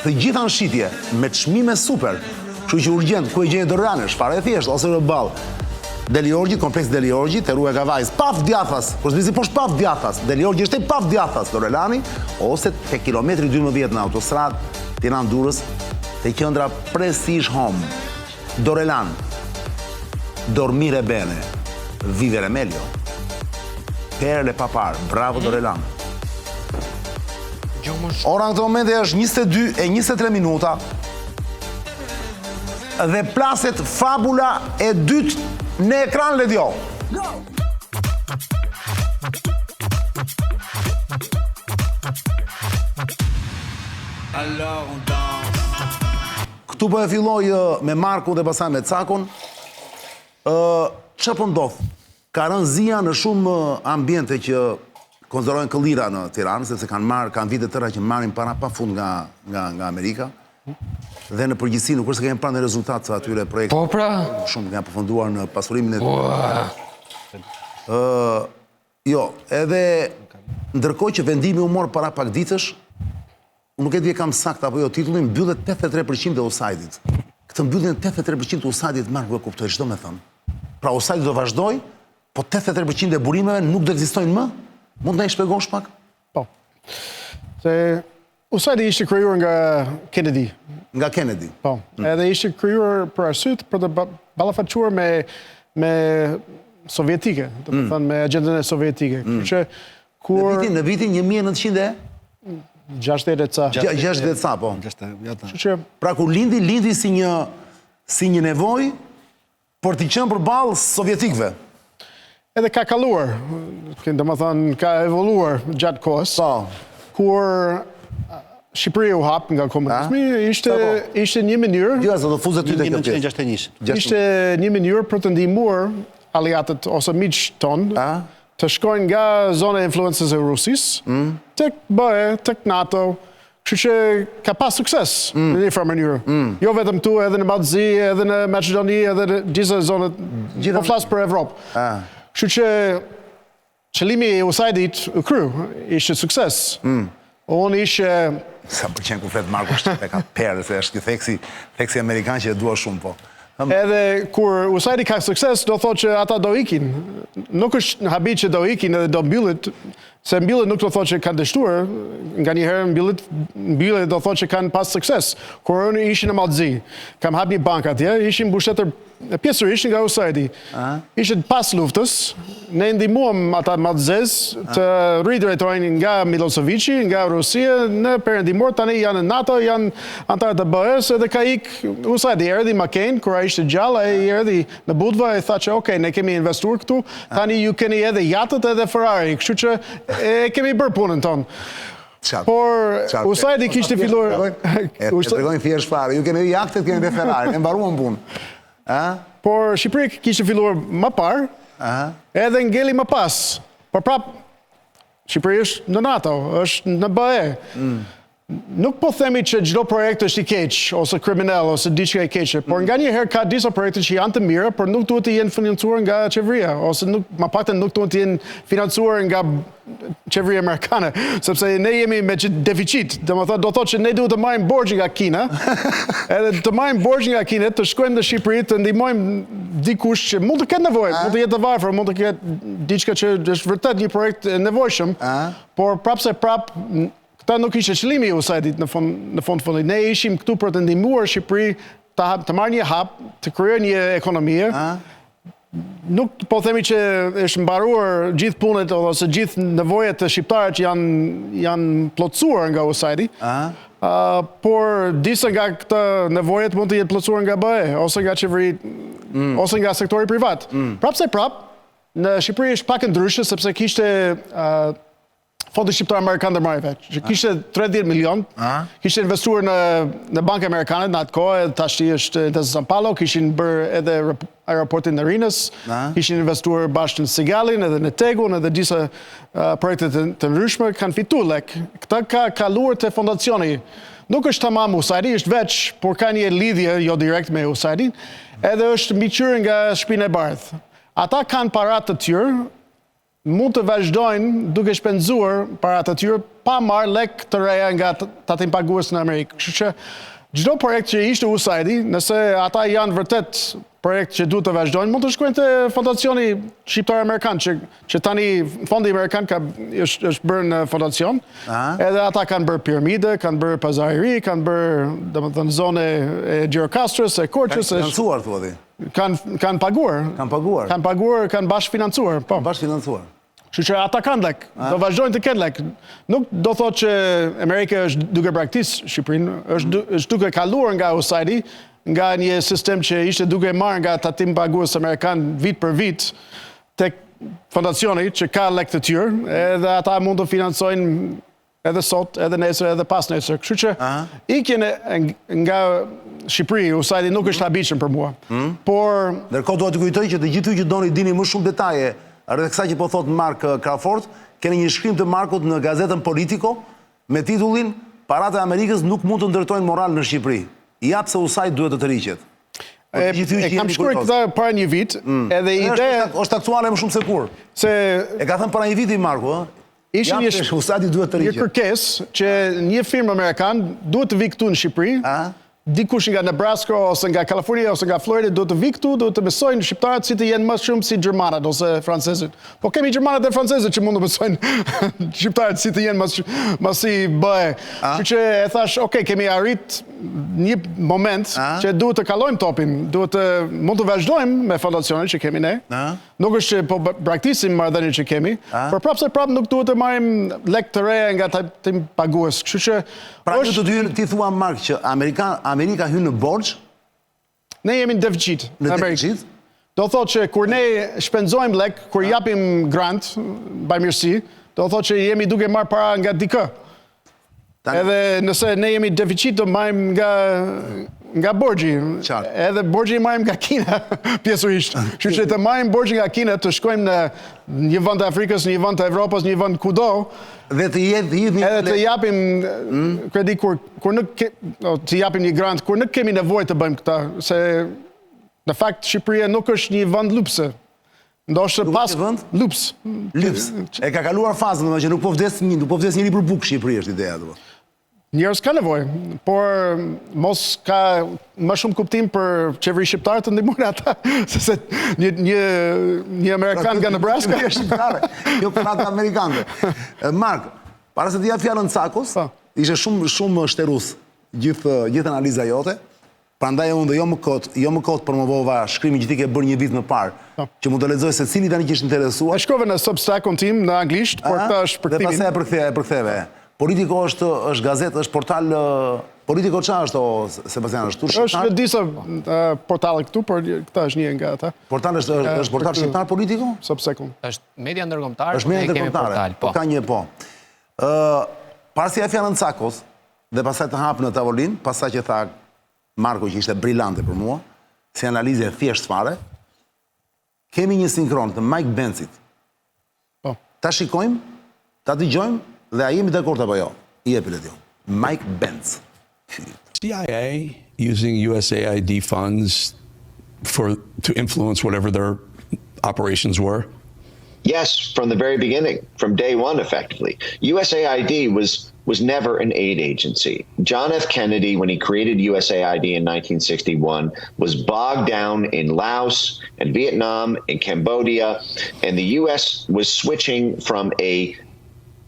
Të gjitha në shitje, me çmime super. Kështu që urgjent, ku e gjenje Dorelanë, shfarë e thjesht, ose në ball. Deliorgjit, kompleks Deliorgjit, te rruga Kavajës, paf djathas, kur zbisi poshtë paf djathas. Deliorgji është paf djathas Dorelani, ose te kilometri 12 në autostradë Tiranë-Durrës, te qendra Prestige Home. Dorelan, dormire bene, vivere meglio. Perle papar, bravo Dorelan. Ora në këtë moment është 22:23 minuta dhe plaset fabula e dytë në ekran, Ledio. Këtu po e filloj me Marku dhe pasaj me Cakun. Çfarë po ndodh? Ka rënë zia në shumë ambiente që konsiderojnë këllira në Tiranë, sepse kanë vite tëra që marrin para pa fund nga Amerika. Dhe në përgjithësi nuk është se kemi pranë rezultat të atyre projekte. Po pra. Shumë kanë përfunduar në pasurimin jo, edhe ndërkohë që vendimi u mor para pak ditësh, nuk e di e kam sakt apo jo, titullin mbyllet 83% e offside-it. Këtë mbylljen 83% e offside-it, Marku e kuptoj, çdo me thënë. Pra offside do vazhdoj, po 83% e burimeve nuk do ekzistojnë më? Mund të na i shpjegosh pak? Po. Se offside ishte krijuar nga Kennedy. Nga Kennedy. Po. Edhe ishte krijuar për arsye për të ballafaqur me sovjetike, do të thënë me agjendën e sovjetike. Kështu që kur në vitin 1900 60 ca. 60 ca, po. Kështu që pra kur lindi si një nevojë për t'i qenë përballë sovjetikëve. Edhe ka kaluar, domethënë ka evoluar gjatë kohës. Po. Kur Shqipëria u hap nga komunizmi, ishte një mënyrë. Jo, do fuzet ty tek kjo. 1961. Ishte një mënyrë për të ndihmuar aliatët ose miqtë tonë të shkojnë nga zona e influencës e Rusisë tek BE, tek NATO. Kështu që ka pas sukses në një farë mënyrë. Jo vetëm tu, edhe në Madzi, edhe në Maqedoni, edhe në gjitha zonat, po flas për Evropë. Kështu që qëllimi i USAID-it u kryu, ishte sukses. Unë ishe... Sa përqenë ku fletë Marku Shqipe ka perë, se është theksi Amerikan që e dua shumë, po. Edhe kur USAID-i ka sukses, do thot që ata do ikin. Nuk është në habit që do ikin edhe do mbyllit, se mbyllit nuk do thot që kanë dështuar, nga një herë mbyllit do thot që kanë pas sukses. Kur unë ishin në Malzi, kam hap një bank atje, ishin mbushetër pjesërisht nga USAID-i. Ishin pas luftës, ne ndihmuam ata Malzez të ridrejtojnë nga Milosevici, nga Rusia, në perëndimor, tani janë në NATO, janë antarë të BE-s, edhe ka ik USAID-i, erdhi McCain, kur ai ishte gjallë, ai erdhi në Budva e tha që okay, ne kemi investuar këtu, tani ju keni edhe jatët edhe Ferrari, kështu që e kemi bërë punën tonë. Por USAID-i kishte filluar... E tregojnë thjesht fare, ju keni jatët, keni dhe Ferrari, e mbaruan punë. Por Shqipëria kishte filluar më parë, edhe ngeli më pas. Por prap, Shqipëria është në NATO, është në BE. Nuk po themi që çdo projekt është i keq, ose kriminal, ose diçka e keqe, por nga një herë ka disa projekte që janë të mira, por nuk duhet të jenë financuar nga qeveria, ose më paktën nuk duhet të jenë financuar nga qeveria amerikane, sepse ne jemi me deficit, do thotë që ne duhet të marrim borxh nga Kina, edhe të marrim borxh nga Kina, të shkojmë në Shqipëri, të ndihmojmë dikush që mund të ketë nevojë, mund të jetë të varfër, mund të ketë diçka që është vërtet një projekt e nevojshëm, por prapse këta nuk ishte qëllimi i USAID-it në fund fundit. Ne ishim këtu për të ndihmuar Shqipëri të marrë një hap, të krijojë një ekonomie. Nuk po themi që është mbaruar gjithë punët ose gjithë nevojat të shqiptarëve që janë plotësuar nga USAID-i, por disa nga këto nevojat mund të jetë plotësuar nga BE ose nga qeveri ose nga sektori privat. Prapse në Shqipëri është pak e ndryshe sepse kishte Fondi Shqiptar Amerikan ndërmarrjeve, që kishte 30 milion, kishte investuar në Bankë Amerikane në atë kohë, tash është në San Paulo, kishin bërë edhe aeroportin në Rinës, kishin investuar bashkë në Sigalin, edhe në Tegun, edhe disa projekte të ndryshme, kanë fituar lek. Këta ka kaluar te fondacioni. Nuk është tamam USAID-i, është veç, por ka një lidhje jo direkt me USAID-in, edhe është mbiqur nga Shtëpinë e Bardhë. Ata kanë parat të tjerë, mund të vazhdojnë duke shpenzuar para të tyre pa marrë lek të reja nga tatim pagues në Amerikë. Kështu që çdo projekt që ishte USAID, nëse ata janë vërtet projekt që duhet të vazhdojnë, mund të shkojnë te fondacioni shqiptar amerikan që tani fondi amerikan është bërë në fondacion. Edhe ata kanë bërë piramide, kanë bërë pazari, kanë bërë domethënë zone e Gjirokastrës, e Korçës, Kanë financuar thua ti. Kanë paguar. Kanë paguar. Kanë paguar, kanë bashkëfinancuar, po. Bashkëfinancuar. Kështu që ata kanë lek, do vazhdojnë të kenë lek. Nuk do thotë që Amerika është duke braktisë Shqipërinë, është duke kaluar nga USAID, nga një sistem që ishte duke marrë nga tatim pagues amerikan vit për vit tek fondacioni që ka lek të tyre, edhe ata mund të financojnë edhe sot, edhe nesër, edhe pas nesër. Kështu që ikjen nga Shqipëri, USAID nuk është habitshëm për mua. Por ndërkohë dua të kujtoj që të gjithë ju që doni dini më shumë detaje rreth kësaj që po thot Mark Crawford, keni një shkrim të Markut në gazetën Politico me titullin Paratë e Amerikës nuk mund të ndërtojnë moral në Shqipëri. Jap se USAID duhet të tërhiqet. E kam shkruar këtë para një vit, edhe ideja është aktuale më shumë se kur. Se e ka thënë para një viti Marku, ë? Ishte USAID duhet të një tërhiqet. kërkesë që një firmë amerikan duhet të vi këtu në Shqipëri. Dikush nga Nebraska ose nga Kalifornia ose nga Florida duhet të vi këtu, duhet të mësojnë shqiptarët si të jenë më shumë si gjermanët ose francezët. Po kemi gjermanët dhe francezët që mund të mësojnë shqiptarët si të jenë më si BE. Kështu që e thash, okay, kemi arrit një moment që duhet të kalojmë topin, mund të vazhdojmë me fondacionet që kemi ne. Nuk është që po braktisim marrëdhënien që kemi, por prapse nuk duhet të marrim lek të reja nga tatim pagues. Kështu që pra ju të dy ti thua Mark që Amerika hyn në borxh? Ne jemi në deficit Në në Amerikë. deficit? Do thotë që kur ne shpenzojmë lek, kur japim grant, bajmirësi, do thotë që jemi duke marrë para nga dikë. Edhe nëse ne jemi deficit do marrim nga borxhi. Edhe borxhi marrim nga Kina pjesërisht. Kështu që të marrim borxhi nga Kina të shkojmë në një vend të Afrikës, një vend të Evropës, një vend kudo, dhe të edhe të japim kredi kur nuk të japim një grant kur nuk kemi nevojë të bëjmë këtë, se në fakt Shqipëria nuk është një vend lupse. Ndoshta pas lups. E ka kaluar fazën, domethënë që nuk po vdes njëri për bukë Shqipëria është ideja domethënë. Njerëz ka nevojë, por mos ka më shumë kuptim për qeveri shqiptare të ndihmojnë ata, se një amerikan nga Nebraska është shqiptare, jo paratë amerikane. Mark, para se të jap fjalën Cakos, ishte shumë shterus gjithë analiza jote. Prandaj unë jo më kot promovova shkrimin që ti ke bërë një vit më parë, që mund të lexoj se cili tani që është interesuar. E shkova në Substack-un tim në anglisht, por këtë është për dhe pastaj e përktheve. Politico është gazetë, është portal Politico çfarë është Sebastian, është shqiptar? Është në disa portale këtu, por këtë është një nga ata. Portal është portal shqiptar Politico? Substack-un. Është media ndërkombëtare, është media ndërkombëtare. Po ka një po. Para se ja fjalën Cakos dhe pastaj të hap në tavolinë, pastaj që tha Marko që ishte brillante për mua, si analizë e thjesht fare, kemi një sinkron të Mike Benzit. Ta shikojmë, ta dëgjojmë, dhe a jemi dakord apo jo? I jepi le Mike Benz. CIA using USAID funds to influence whatever their operations were? Yes, from the very beginning, from day one, effectively. USAID was never an aid agency. John F. Kennedy, when he created USAID in 1961, was bogged down in Laos and Vietnam and Cambodia, and the U.S. was switching from a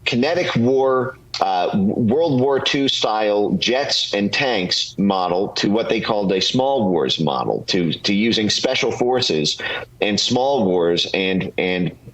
kinetic war, World War II style jets and tanks model to what they called a small wars model, to using special forces and small wars and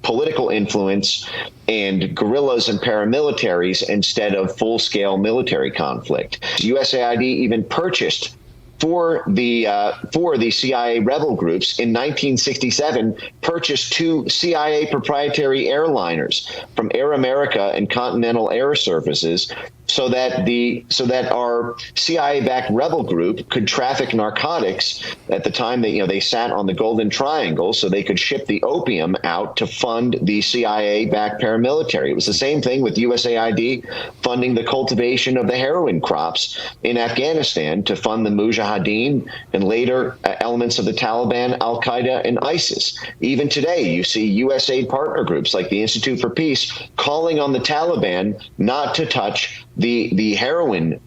political influence and guerrillas and paramilitaries instead of full-scale military conflict. USAID even purchased for the CIA rebel groups in 1967, purchased 2 CIA proprietary airliners from Air America and Continental Air Services so that our CIA-backed rebel group could traffic narcotics. At the time, they sat on the Golden Triangle, so they could ship the opium out to fund the CIA-backed paramilitary. It was the same thing with USAID funding the cultivation of the heroin crops in Afghanistan to fund the Mujahideen and later elements of the Taliban, Al-Qaeda, and ISIS. Even today, you see USAID partner groups like the Institute for Peace calling on the Taliban not to touch the heroin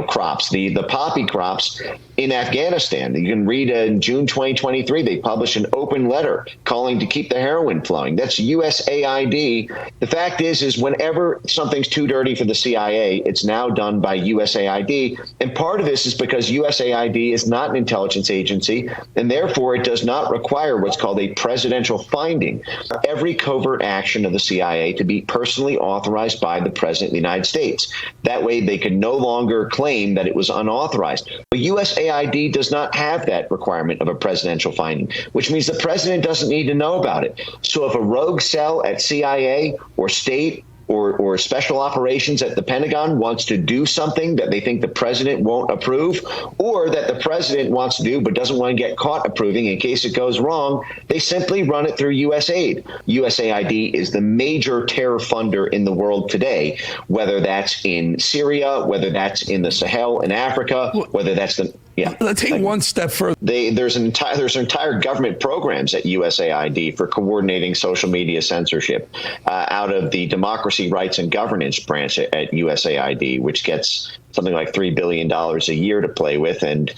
crops, the poppy crops in Afghanistan. You can read in June 2023, they published an open letter calling to keep the heroin flowing. That's USAID. The fact is whenever something's too dirty for the CIA, it's now done by USAID. And part of this is because USAID is not an intelligence agency, and therefore it does not require what's called a presidential finding. Every covert action of the CIA to be personally authorized by the President of the United States. That way they can no longer claim that it was unauthorized. But USAID does not have that requirement of a presidential finding, which means the president doesn't need to know about it. So if a rogue cell at CIA or state or special operations at the Pentagon wants to do something that they think the president won't approve, or that the president wants to do but doesn't want to get caught approving in case it goes wrong, they simply run it through USAID. USAID is the major terror funder in the world today, whether that's in Syria, whether that's in the Sahel in Africa, whether that's the... Yeah. Let's take one step further. There's entire government programs at USAID for coordinating social media censorship out of the Democracy, Rights, and Governance branch at USAID, which gets something like $3 billion a year to play with. And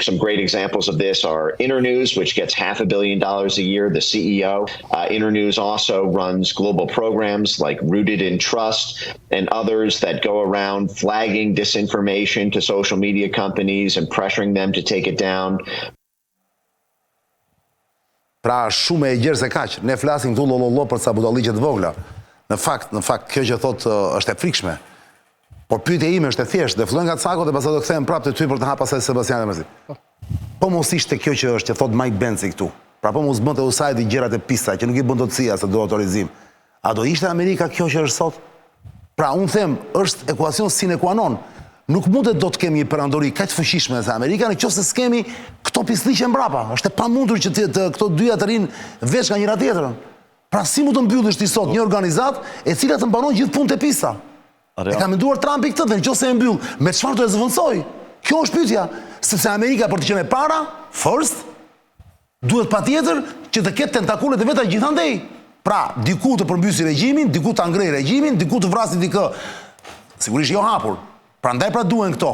some great examples of this are Internews, which gets $500 million a year, the CEO. Internews also runs global programs like Rooted in Trust and others that go around flagging disinformation to social media companies and pressuring them to take it down. Pra shumë e gjerë se kaq. Ne flasim këtu lololo për sa budalliqe të vogla. Në fakt kjo që thot është e frikshme. Por pyetja ime është e thjeshtë, dhe fillojnë nga Cako dhe pastaj do kthehem prapë te ty për të hapur pastaj Sebastian Mezi. Po mos ishte kjo që është që thot Mike Benci këtu. Pra po mos bënte USAID gjërat e pista që nuk i bën dot CIA se do autorizim. A do ishte Amerika kjo që është sot? Pra unë them, është ekuacion sine qua non. Nuk mundet do të kemi një perandori kaq të fuqishme se Amerika nëse s'kemi këto pisliqe mbrapa. Është e pamundur që këto dyja të rinë veç nga njëra tjetrën. Pra si mund të mbyllësh ti sot një organizat e cila të mbanon gjithë punët e pista? E ka menduar Trumpi këtë dhe nëse e mbyll, me çfarë do e zvendçoj? Kjo është pyetja, sepse Amerika për të qenë para, first, duhet patjetër që të ketë tentakulet e veta gjithandej. Pra, diku të përmbysi regjimin, diku të ngrejë regjimin, diku të vrasë dikë. Sigurisht jo hapur. Prandaj pra duhen këto.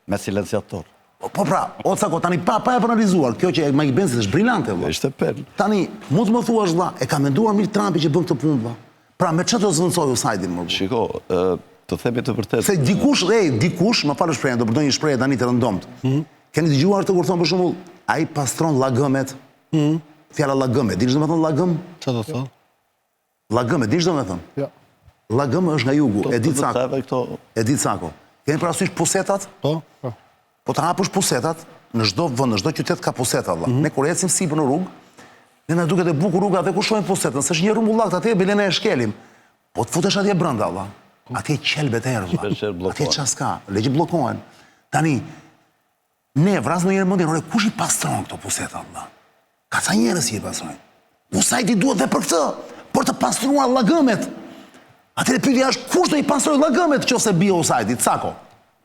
Me silenciator. Po pra, o Cako tani pa e analizuar, kjo që Mike Benci është brillante vëlla. Ishte pel. Tani, mund të më thuash vëlla, e ka menduar mirë Trumpi që bën këtë punë vëlla. Pra me çfarë do të zvendçojë USAID-in më? Shiko, të themi të vërtetë. Se dikush, më falë shprehjen, do përdoj një shprehje tani të rëndomt. Keni dëgjuar të kur thon për shembull, ai pastron llagëmet. Fjala llagëmet, dish domethënë llagëm? Çfarë do thotë? Llagëmet, dish domethënë? Jo. Llagëm është nga jugu, e di Cako. E di Cako. Keni parasysh pusetat? Po. Po të hapësh pusetat, në çdo vend, në çdo qytet ka puseta vëlla. Ne kur ecim sipër në rrugë, ne na duket e bukur rruga atë ku shohim pusetën, s'është një rrumbullak atë, belen e shkelim. Po të futesh atje brenda vëlla. Atje qelbe të erë, atje qaska, legje blokohen. Tani, ne vrasë në njërë mëndin, kush i pastron këto puseta, vëlla? Ka ca njerës i pastrojnë. USAID duhet dhe për këtë, për të pastruar llagëmet. Atëre pyetja është, kush do i pastroj llagëmet nëse bie USAID, Cako?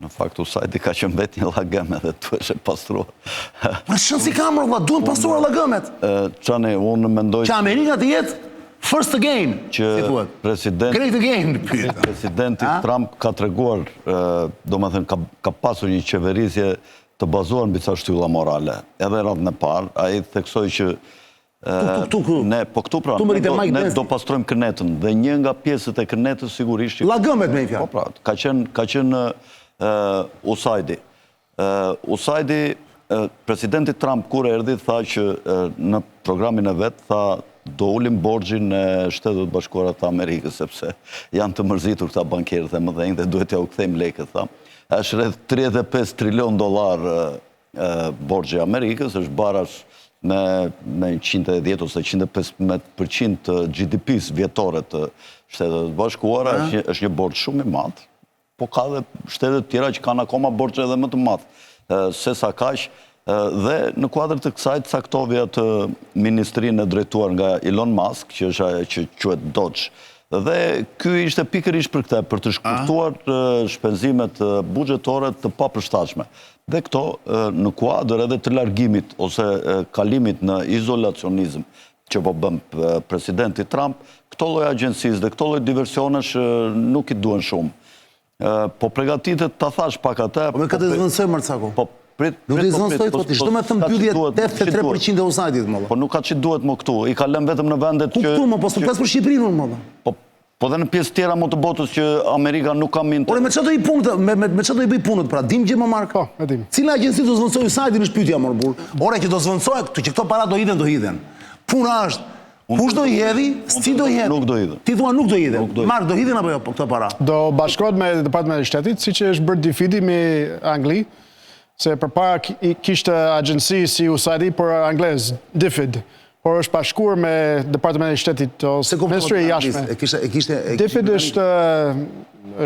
Në fakt, USAID ka qenë vetë një llagëm edhe tu është e pastruar. Por shën si kamër, vëlla, duhen pastruar llagëmet. Çani, unë mendoj që Amerika të jetë first again, që presidenti Trump ka treguar, domethënë ka pasur një qeverisje të bazuar mbi ca shtylla morale. Edhe radhën e parë, ai theksoi që ne po këtu pra ne do pastrojmë kënetën dhe një nga pjesët e kënetës sigurisht llagëmet me fjalë. Po pra, ka qenë USAID. USAID, presidenti Trump kur erdhi tha që në programin e vet tha do ulim borxhin e Shtetet Bashkuara të Amerikës sepse janë të mërzitur këta bankerët e mëdhenj dhe duhet ja u kthejmë lekët, tha. Është rreth $35 trilion borxhi i Amerikës, është barash me 110 ose 115% të GDP-s vjetore të Shtetet Bashkuara, është një borxh shumë i madh, po ka dhe shtetet tjera që kanë akoma borxhe edhe më të madh. Se sa kaq, dhe në kuadër të kësaj caktovi atë ministrinë e drejtuar nga Elon Musk, që është ajo që quhet Doge. Dhe ky ishte pikërisht për këtë, për të shkurtuar shpenzimet buxhetore të papërshtatshme. Dhe këto në kuadër edhe të largimit ose kalimit në izolacionizëm që po bën presidenti Trump, këto lloj agjencisë dhe këto lloj diversionesh nuk i duan shumë. Po përgatitet ta thash pak atë. Po me këtë zvendësoj Marcako. Nuk i zvendësoj thotë, çdo më thën pyetje 83% e usajtit më. Po nuk ka ç'i duhet më këtu. I ka lënë vetëm në vendet që këtu më po s'plas për Shqipërinë më. Po dhe në pjesë tjera më të botës që Amerika nuk ka mintë. Ore me çfarë do i punët? Me çfarë do i bëj punët? Pra dim gjë më Mark. Po, e dim. Cila agjenci do zvendësoj usajtin është pyetja më burr. Ore që do zvendësoj këtu që këto para do hidhen. Puna është kush do i hedhi, si do i hedhi? Nuk do hidhen. Ti thua nuk do hidhen. Mark do hidhen apo jo këto para? Do bashkohet me Departamentin e Shtetit, siç është bërë difidi me Angli, se përpara kishte agjenci si USAID për anglez, DFID, por është bashkuar me Departamentin e Shtetit ose Ministri i Jashtme. DFID është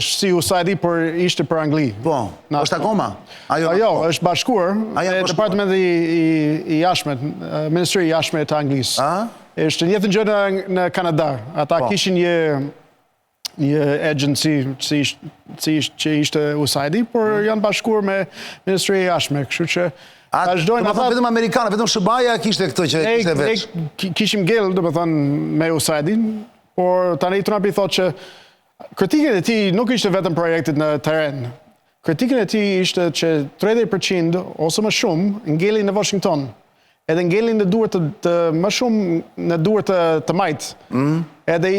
si USAID por ishte për Angli. Po, është akoma? Jo, është bashkuar me Departamentin i Jashtme, Ministri i Jashtme të Anglisë. Është njëjtën gjë në Kanada. Ata kishin një agency që ishte USAID, por janë bashkuar me Ministri i Jashtme, kështu që vazhdojnë ata vetëm amerikanë, vetëm SBA-ja kishte këtë që kishte veç. Kishim gjell, domethënë, me USAID, por tani Trump i thotë që kritikën e tij nuk ishte vetëm projektit në terren. Kritikën e tij ishte që 30% ose më shumë ngelin në Washington. Edhe ngelin në duart të më shumë në duart të majt. Edhe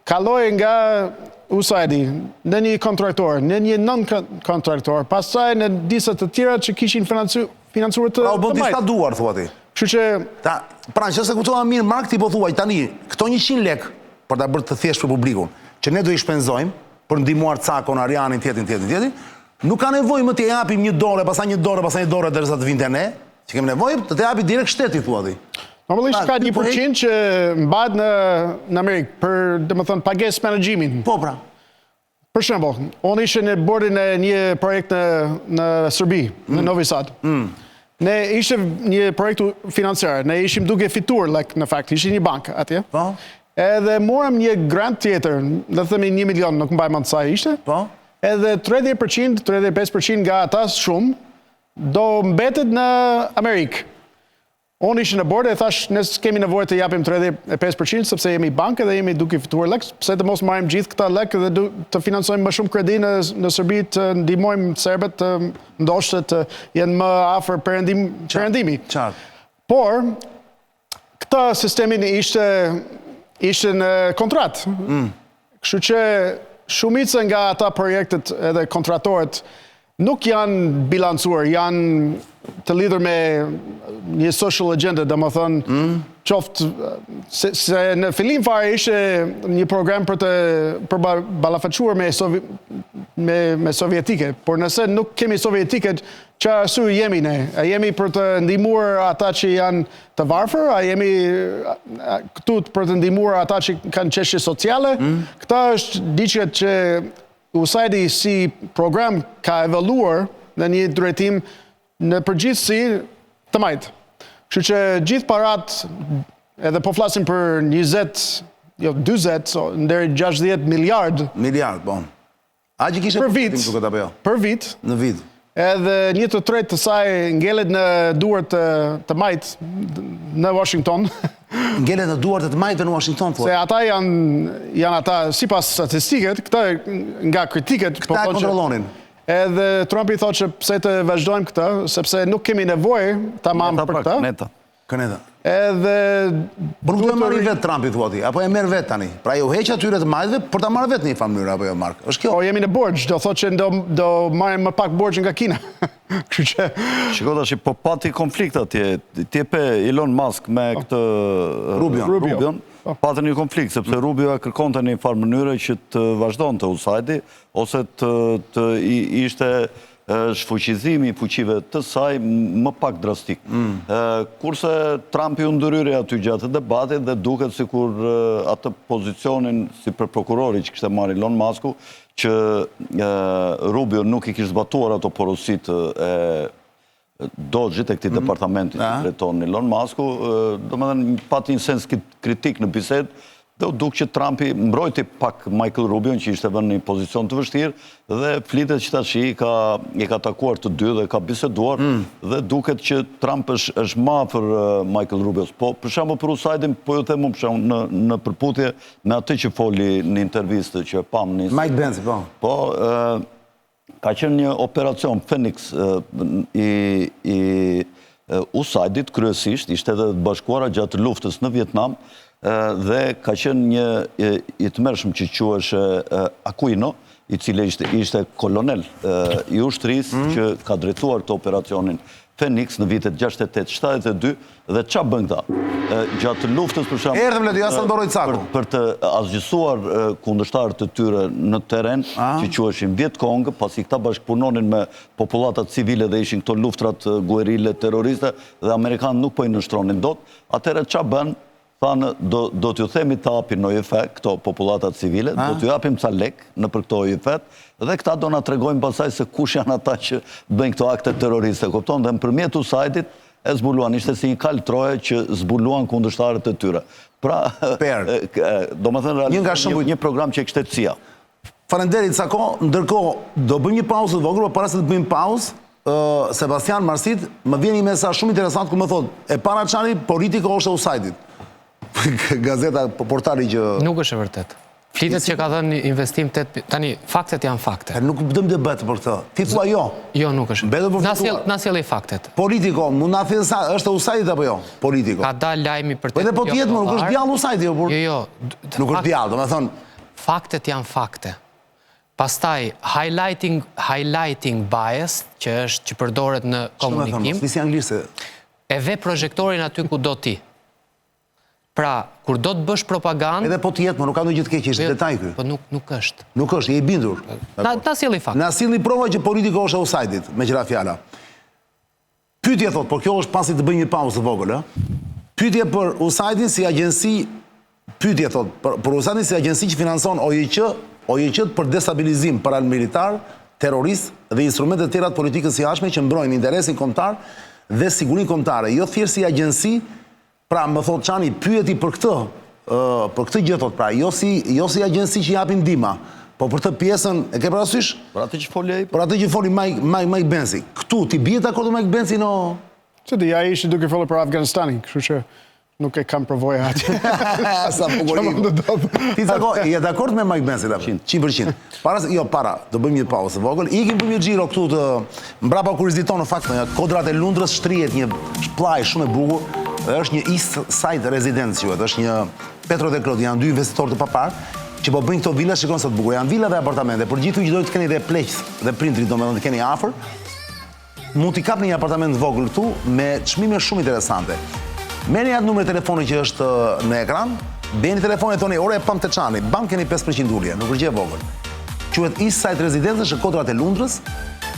kaloi nga USAID në një kontraktor, në një non-kontraktor, pastaj në disa të tjera që kishin financuar të majt. Pra u bën disa duar, thua ti. Kështu që pra nëse kuptova mirë Mark, ti po thuaj tani, këto 100 lekë për ta bërë të thjeshtë për publikun, që ne do i shpenzojmë për ndihmuar Cakon, Arianin, tjetin, nuk ka nevojë më të japim $1, pastaj $1 derisa të vinte ne, që kemi nevojë të japi direkt shteti, thua ti. Normalisht ka 1% që mbahet në Amerikë për, domethënë, pagesë menaxhimin. Po pra. Për shembull, unë isha në bordin e një projekt në Serbi, në Novi Sad. Ne ishte një projekt financiar, ne ishim duke fituar në fakt, ishte një bank atje. Po. Edhe morëm një grant tjetër, le të themi 1 milion, nuk mbaj mend sa ishte. Po. Edhe 30%, 35% nga ata shumë do mbetet në Amerikë. Unë ishte në bord e thash, ne kemi nevojë të japim 35% sepse jemi bankë dhe jemi duke fituar lekë, pse të mos marrim gjithë këta lekë dhe të financojmë më shumë kredi në Serbi, të ndihmojmë serbët të ndoshta të jenë më afër perëndimi. Por këta sistemin ishte në kontratë. Kështu që shumica nga ata projektet edhe kontratorët nuk janë bilancuar, janë të lidhur me një social agenda, domethënë qoftë se në fillim fare ishte një program për ballafaqsuar me sovjetike, por nëse nuk kemi sovjetiket, çfarë arsye jemi ne? A jemi për të ndihmuar ata që janë të varfër, a jemi këtu për të ndihmuar ata që kanë çështje sociale? Këta është diçka që USAID si program ka evaluar në një drejtim në përgjithësi të majtë. Kështu që gjithë parat, edhe po flasim për 20, deri 60 miliard. Miliard, bon. A që kishe për vit, për vit. Në vit. Edhe 1/3 të saj ngelet në duart të majtë në Washington. Ngelet në duart të majtë në Washington, thua? Se ata janë ata, sipas statistiket, këta nga kritiket. Këta e kontrollonin. Edhe Trump i thotë që pse të vazhdojmë këtë, sepse nuk kemi nevojë tamam për këtë. Këneta. Edhe por nuk do e marrë vetë Trumpi, thua ti, apo e merr vetë tani. Pra ju heq atyre të majtëve për ta marrë vetë në një mënyrë apo jo, Mark? Është kjo. Po jemi në borxh, do thotë që do marrim më pak borxh nga Kina. Kështu që shikoj tash, po pati konflikt atje. Ti pe Elon Musk me këtë Rubion. Patën një konflikt, sepse Rubio e kërkonte në një farë mënyre që të vazhdonte USAID ose të ishte shfuqizimi i fuqive të saj më pak drastik. Kurse Trumpi u ndërhyri aty gjatë debatit dhe duket sikur atë pozicionin si për prokurori që kishte marrë Elon Musku, që Rubio nuk i kishte zbatuar ato porosit e Dodge-it e këtij departamenti që drejton Elon Musku, domethënë pati një sens kritik në bisedë, dhe u duk që Trumpi mbrojti pak Michael Rubio, që ishte vënë në një pozicion të vështirë, dhe flitet që tash i ka takuar të dy dhe ka biseduar, dhe duket që Trump është ma për Michael Rubios. Po, për shembull për USAID-in, po ju them në përputhje me atë që foli në intervistë që pam në Mike Pence, po. Po, ka qenë një operacion Phoenix i USAID-it kryesisht, i Shtetet e Bashkuara gjatë luftës në Vietnam, dhe ka qenë një i të mërshëm që quhesh Aquino, i cili ishte kolonel i ushtrisë që ka drejtuar këtë operacionin Phoenix në vitet 68-72, dhe qa bën këta? Gjatë luftës për shembull për të asgjësuar kundërshtarët të tyre në terren, që quheshin Vietkong, pasi këta bashkëpunonin me popullatat civile dhe ishin këto luftrat guerile terroriste dhe amerikanë nuk po i nështronin dot, atëherë qa bën? Thanë, do t'ju themi të apin në OIF, këto populatat civile, do t'ju apim ca lek në për këto OIF, dhe këta do na tregojnë pasaj se kush janë ata që bëjnë këto akte terroriste. Kupton, dhe në përmjet USAID-it e zbuluan, ishte si një kalë troje që zbuluan kundërshtarët e tyre. Pra, do më thënë realisht një program që e kështë CIA. Falenderit, Sako, ndërkohë, do bëjmë një pauzë të vogël, para se të bëjmë pauzë, Sebastian Marsit, më vjen një mesazh shumë interesant ku më thotë, e para çani politiko është e USAID-it. Gazeta, portali që... Nuk është e vërtet. Flitet që ka dhënë investim tani, faktet janë fakte. Nuk dëm debat për këtë. Ti thua jo. Jo, nuk është. Na sjellë faktet. Politiko, mund na thënë sa është e USAID-it apo jo? Politiko. Ka dalë lajmi për të. Po edhe po tjetër, nuk është djallë USAID-it, por. Jo. Nuk është djallë, domethënë. Faktet janë fakte. Pastaj highlighting bias, që përdoret në komunikim. Çfarë anglisht? E ve projektorin aty ku do ti. Pra, kur do të bësh propagandë... Edhe po t'jetë, nuk ka në gjithë keqë, është detaj kërë. Po nuk është. Nuk është, je i bindur. Na sjellë fakt. Na sjellni prova që politiko është e USAID-it, me qëra fjala. Pyetje thot, por kjo është pasi të bëjmë një pauzë të vogël, Pyetje për USAID-in si agjensi, pyetje thot, për USAID-in si agjensi që finanson OIQ për destabilizim paramilitar, terrorist dhe instrumente të tjera të politikës së jashtme që mbrojnë interesin kombëtar dhe sigurinë kombëtare. Jo thjesht si agjensi. Pra, më thot Çani, pyeti për këtë gjë thot, pra, jo si agjensi që japin ndihmë, po për të pjesën, e ke parasysh? Për atë që foli ai. Për atë që foli Mike Pence. Këtu ti bie dakord me Mike Pence no? Se di, ai ishte duke folur për Afganistanin, kështu që nuk e kam përvojë atë. Sa bukurim. Ti Sako, je dakord me Mike Pence apo? 100%. Para, do bëjmë një pauzë vogël. Ikim për një xhiro këtu të mbrapa kurioziton në fakt në kodrat e Lundrës shtrihet një plaj shumë e bukur. Është një East Side Residence, është një Petro dhe Klodi, janë dy investitorë të papar, që po bëjnë këto villa, shikon sa të bukur. Janë villa dhe apartamente, por gjithu që dojtë të keni dhe pleqës dhe printrit, do me të keni afër, mund t'i kapni një apartament vogël këtu me çmime shumë interesante. Merrni atë numër telefoni që është në ekran, bëni telefonin e thoni, ore e pam të Çani, bam keni 5% ulje, nuk është gjë e vogël. Quhet East Side Residence, është kodrat e Lundrës.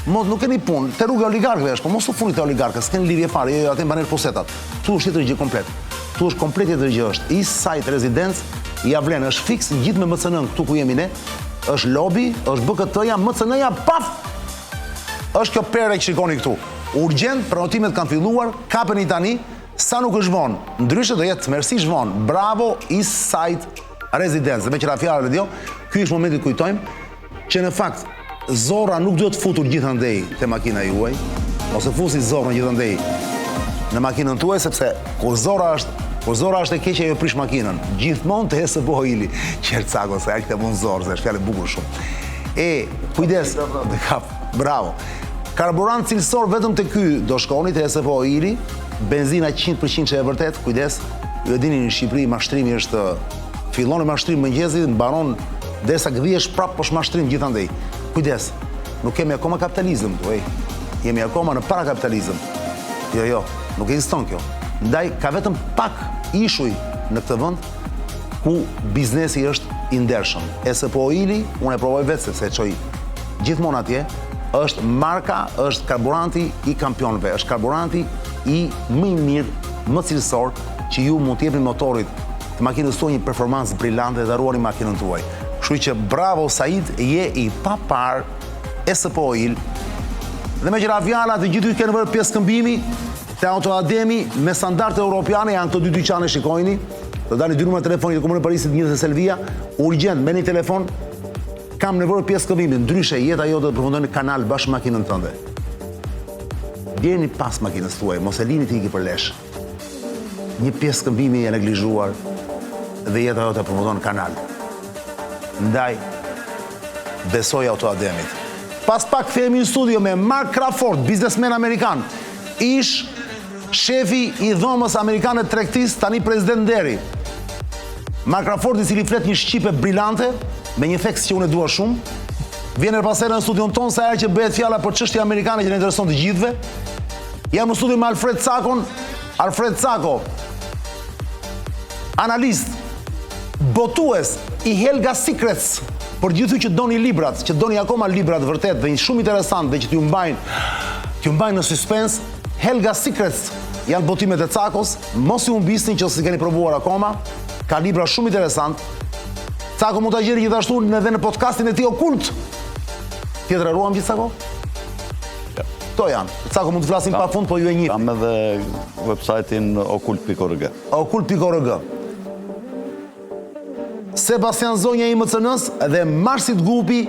Nuk keni punë, te rruga oligarkëve është, po mos u funi te oligarkët, s'keni lidhje fare, jo atë mbanë posetat. Tu është tjetër gjë komplet. Tu është komplet tjetër gjë është. East Side Residence, ja vlen, është fiks gjithë me MCN këtu ku jemi ne. Është lobby, është BKT-ja, MCN-ja, paf. Është kjo perë që shikoni këtu. Urgjent, prenotimet kanë filluar, kapeni tani, sa nuk është vonë. Ndryshe do jetë tmerrësisht vonë. Bravo East Side Residence. Me qëra fjalë radio, ky është momenti kujtojmë që në fakt Zorra nuk duhet futur gjithandej te makina juaj, ose fusi Zorrën gjithandej në makinën tuaj, sepse kur Zorra është e keqe, ajo prish makinën. Gjithmonë të SBO Ili. Qercako, se ai këtë mund Zorrë, se është fjalë e bukur shumë. Kujdes, bravo. Karburant cilësor vetëm te ky do shkoni te SBO Ili, benzina 100% që e vërtet, kujdes. Ju e dini në Shqipëri mashtrimi është fillon me mashtrim mëngjesi, mbaron derisa gdhihesh prapë poshtë mashtrim gjithandej. Kujdes, nuk kemi akoma kapitalizëm, jemi akoma në parakapitalizëm. Jo, nuk ekziston kjo. Ndaj, ka vetëm pak ishuj në këtë vend ku biznesi është i ndershëm. SBO Ili, unë e provoj vetë se e çoj gjithmonë atje, është marka, është karburanti i kampionëve, është karburanti i më i mirë, më cilësor, që ju mund t'jepni motorit të makinës tuaj një performancë brillante dhe ruani makinën tuaj. Kështu që bravo Said, je i papar SPO Oil. Dhe me qëra fjala të gjithë kënë vërë pjesë këmbimi të Autoademi me standarte europiane, janë këto dy dyqane shikojni, do dani 2 numra telefonit të Komunë Parisit, një dhe Selvia, urgent, me një telefon, kam nevojë pjesë këmbimi, ndryshe jeta jote të përfundoni kanal bashkë makinën tënde. Bjeni pas makinës tuaj, mos e lini të iki për lesh. Një pjesë këmbimi e neglizhuar dhe jeta jote përfundon kanal. Ndaj, besoj Autoademit. Pas pak kthehemi në studio me Mark Crawford, biznesmen amerikan, ish shefi i dhomës amerikane tregtisë, tani president deri. Mark Crawford, i cili flet një shqipe brillante, me një tekst që unë e dua shumë, vjen her pas here në studion tonë sa herë që bëhet fjala për çështje amerikane që na intereson të gjithëve. Jam në studio me Alfred Cakon. Alfred Cako, analist, botues i Helga Secrets, për gjithë që doni librat, që doni akoma librat vërtet dhe shumë interesant dhe që t'ju mbajnë në suspens, Helga Secrets janë botimet e Cakos, mos ju humbisni që si keni provuar akoma, ka libra shumë interesant. Cako mund ta gjeni gjithashtu edhe në podcastin e tij Okult. Tjetër ruam gjithë Cako? Kto janë. Cako mund të flasim pa fund, po ju e njihni. Kam edhe website-in okult.org. Okult.org. Sebastian Zonja i MCN-s dhe Marsit Gupi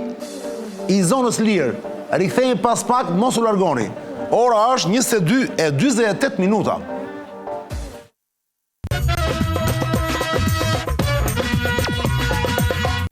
i zonës Lirë. Rikthehemi pas pak, mos u largoni. Ora është 22:48 minuta.